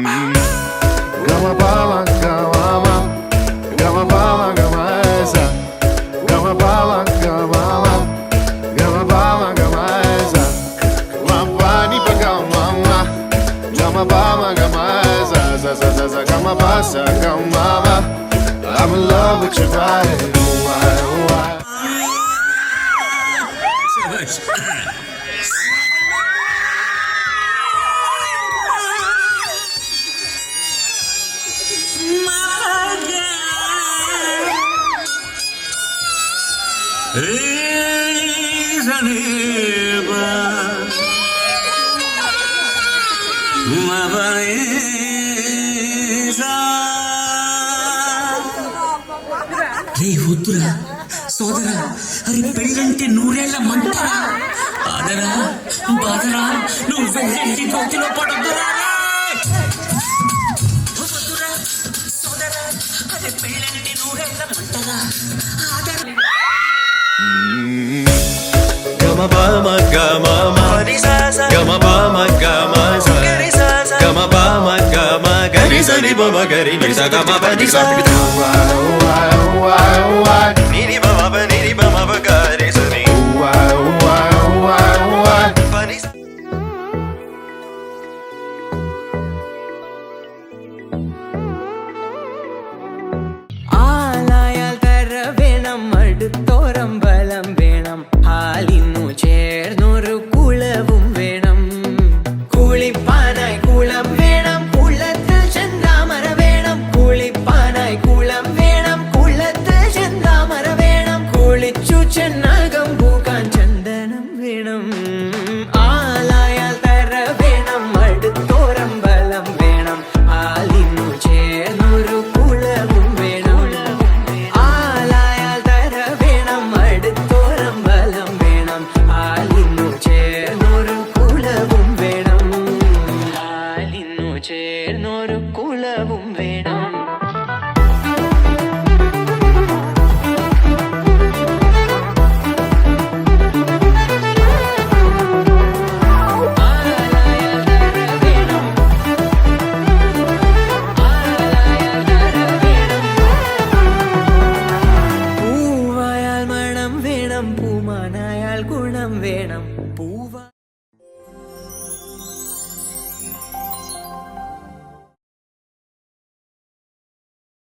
Gama bama, gama, gama bama, gama esa. Gama bama, gama, gama bama, gama esa. Mapani pa gama, gama bama, gama esa. Za za za za gama basa, gama. I'm in love with your body. Oh why, oh why. రే వద్దురా సోదరా, అరే పెళ్ళంటే నూరేళ్ల మంట. ఆదరా బాదరా, నువ్వు వెళ్ళండి గోతిలో పడద్దురా. వద్దురా సోదరా, అరే పెళ్ళంటే నూరేళ్ల మంటరా. Gama bama gama ma, gama bama gama sa, gama bama gama gari sa ni bama gari ni sa gama ba ni sa. Why, why, why, why? Ni ni bama ba ni ni bama ba gari sa ni. Why, why, why, why? Ba ni sa. ആലായാൽ തര വേണം, അടുത്തോരം ബലം വേണം, ഹാലിന്നു ചേർന്നൊരു കുളവും വേണം. കുളിപ്പാനായി കുളം വേണം, കുളത്തിൽ ചെന്താമര വേണം. കുളിപ്പാനായി കുളം വേണം, കുളത്തിൽ ചെന്താമര വേണം. കുളിച്ചു ചെന്നകം പൂക്കാൻ ചന്ദനം വേണം. ആലായാൽ തര വേണം, അടുത്തോരം ബലം വേണം, ഹാലിന്നു ചേർന്നൊരു കുളവും വേണം. ആലായാൽ തര വേണം, അടുത്തോരം ബലം വേണം, ഹാലിന്നു ചേർന്നൊരു കുളവും വേണം. ഹാലിന്നു ചേർന്നൊരു കുളവും വേണം. ആലായാൽ തര വേണം, ആലായാൽ തര വേണം. പൂവായാൽ മണം വേണം, പൂമാനായാൽ ഗുണം വേണം. പൂവ